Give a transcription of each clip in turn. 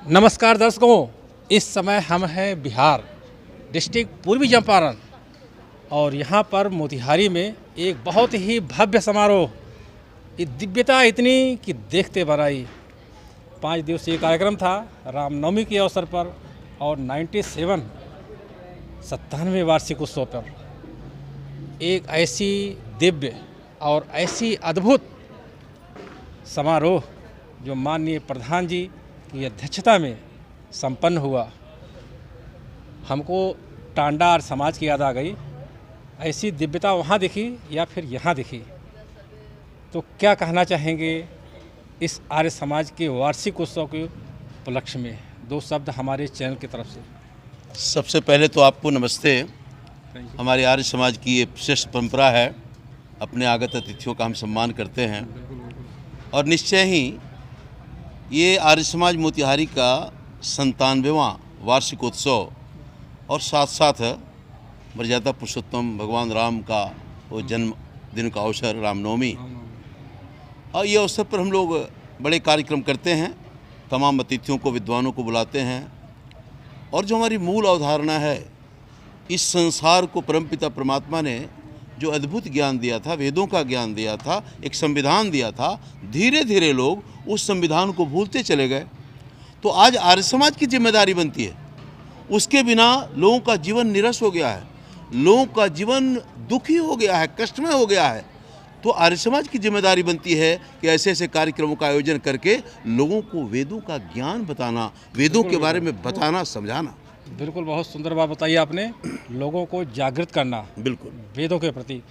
नमस्कार दर्शकों, इस समय हम हैं बिहार डिस्ट्रिक्ट पूर्वी चंपारण और यहाँ पर मोतिहारी में एक बहुत ही भव्य समारोह, ये दिव्यता इतनी कि देखते बनाई। 5 दिवसीय कार्यक्रम था रामनवमी के अवसर पर और 97वें वार्षिक उत्सव पर एक ऐसी दिव्य और ऐसी अद्भुत समारोह जो माननीय प्रधान जी की अध्यक्षता में संपन्न हुआ। हमको टांडा और समाज की याद आ गई। ऐसी दिव्यता वहाँ दिखी या फिर यहाँ दिखी, तो क्या कहना चाहेंगे इस आर्य समाज के वार्षिक उत्सव के उपलक्ष्य में? 2 शब्द हमारे चैनल की तरफ से। सबसे पहले तो आपको नमस्ते। हमारे आर्य समाज की ये श्रेष्ठ परंपरा है, अपने आगत अतिथियों का हम सम्मान करते हैं और निश्चय ही ये आर्य समाज मोतिहारी का 97वां वार्षिक उत्सव और साथ साथ मर्यादा पुरुषोत्तम भगवान राम का वो जन्मदिन का अवसर रामनवमी, और ये अवसर पर हम लोग बड़े कार्यक्रम करते हैं। तमाम अतिथियों को, विद्वानों को बुलाते हैं और जो हमारी मूल अवधारणा है, इस संसार को परमपिता परमात्मा ने जो अद्भुत ज्ञान दिया था, वेदों का ज्ञान दिया था, एक संविधान दिया था, धीरे धीरे लोग उस संविधान को भूलते चले गए। तो आज आर्य समाज की जिम्मेदारी बनती है। उसके बिना लोगों का जीवन निरस हो गया है, लोगों का जीवन दुखी हो गया है, कष्टमय हो गया है। तो आर्य समाज की जिम्मेदारी बनती है कि ऐसे ऐसे कार्यक्रमों का आयोजन करके लोगों को वेदों का ज्ञान बताना, वेदों के बारे में बताना, समझाना। बिल्कुल, बहुत सुंदर बात बताई आपने। लोगों को जागृत करना बिल्कुल वेदों के प्रति।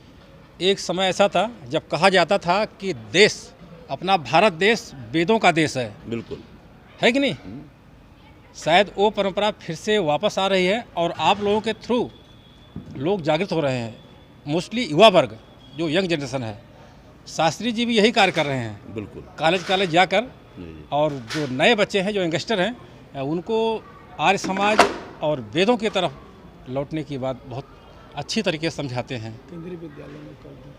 एक समय ऐसा था जब कहा जाता था कि देश, अपना भारत देश वेदों का देश है। बिल्कुल, है कि नहीं? शायद वो परंपरा फिर से वापस आ रही है और आप लोगों के थ्रू लोग जागृत हो रहे हैं। मोस्टली युवा वर्ग, जो यंग जनरेशन है। शास्त्री जी भी यही कार्य कर रहे हैं। बिल्कुल, कॉलेज जाकर, और जो नए बच्चे हैं, जो यंगस्टर हैं, उनको आर्य समाज और वेदों की तरफ लौटने की बात बहुत अच्छी तरीके से समझाते हैं। केंद्रीय विद्यालय में कर दूं।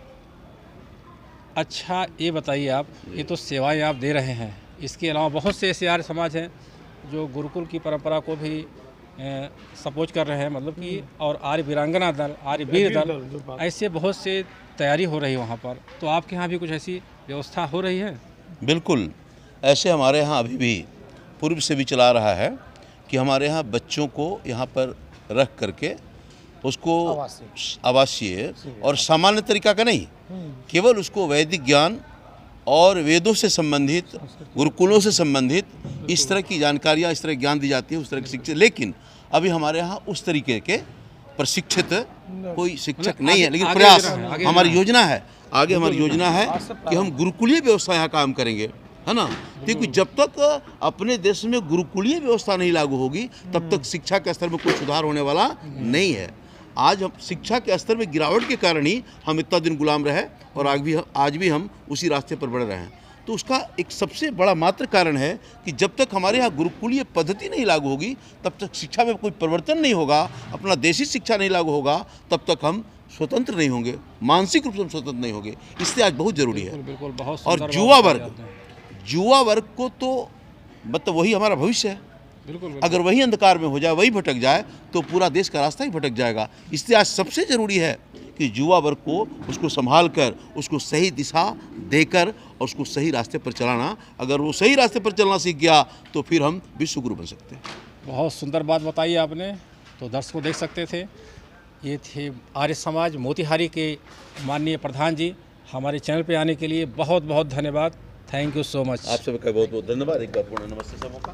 अच्छा, ये बताइए आप, ये तो सेवाएं आप दे रहे हैं, इसके अलावा बहुत से ऐसे आर्य समाज हैं जो गुरुकुल की परंपरा को भी सपोर्ट कर रहे हैं, मतलब कि, और आर्य वीरांगना दल, आर्य वीर दल, ऐसे बहुत से तैयारी हो रही है वहाँ पर। तो आपके यहाँ भी कुछ ऐसी व्यवस्था हो रही है? बिल्कुल, ऐसे हमारे यहाँ अभी भी पूर्व से भी चला रहा है कि हमारे यहाँ बच्चों को यहाँ पर रख करके उसको आवासीय और सामान्य तरीका का नहीं, केवल उसको वैदिक ज्ञान और वेदों से संबंधित, गुरुकुलों से संबंधित इस तरह की जानकारियाँ, इस तरह की ज्ञान दी जाती है, उस तरह की शिक्षा। लेकिन अभी हमारे यहाँ उस तरीके के प्रशिक्षित कोई शिक्षक नहीं है, लेकिन प्रयास हमारी योजना है, आगे हमारी योजना है कि हम गुरुकुलीय व्यवस्था यहाँ काम करेंगे, है ना। क्योंकि जब तक अपने देश में गुरुकुलीय व्यवस्था नहीं लागू होगी, तब तक शिक्षा के स्तर में कोई सुधार होने वाला नहीं है। आज हम शिक्षा के स्तर में गिरावट के कारण ही हम इतना दिन गुलाम रहे और आज भी हम उसी रास्ते पर बढ़ रहे हैं। तो उसका एक सबसे बड़ा मात्र कारण है कि जब तक हमारे यहाँ गुरुकुलीय पद्धति नहीं लागू होगी, तब तक शिक्षा में कोई परिवर्तन नहीं होगा, अपना देशी शिक्षा नहीं लागू होगा, तब तक हम स्वतंत्र नहीं होंगे, मानसिक रूप से हम स्वतंत्र नहीं होंगे। इसलिए आज बहुत जरूरी है। बिल्कुल, बहुत। और युवा वर्ग को तो मतलब वही हमारा भविष्य है। बिल्कुल। अगर वही अंधकार में हो जाए, वही भटक जाए, तो पूरा देश का रास्ता ही भटक जाएगा। इसलिए आज सबसे ज़रूरी है कि युवा वर्ग को उसको संभाल कर, उसको सही दिशा देकर और उसको सही रास्ते पर चलाना। अगर वो सही रास्ते पर चलना सीख गया तो फिर हम विश्व गुरु बन सकते हैं। बहुत सुंदर बात बताई आपने। तो दर्शकों देख सकते थे, ये थे आर्य समाज मोतिहारी के माननीय प्रधान जी। हमारे चैनल पे आने के लिए बहुत बहुत धन्यवाद। Thank you so much. आप सबका बहुत बहुत धन्यवाद। एक बार पूर्ण नमस्ते सबों का।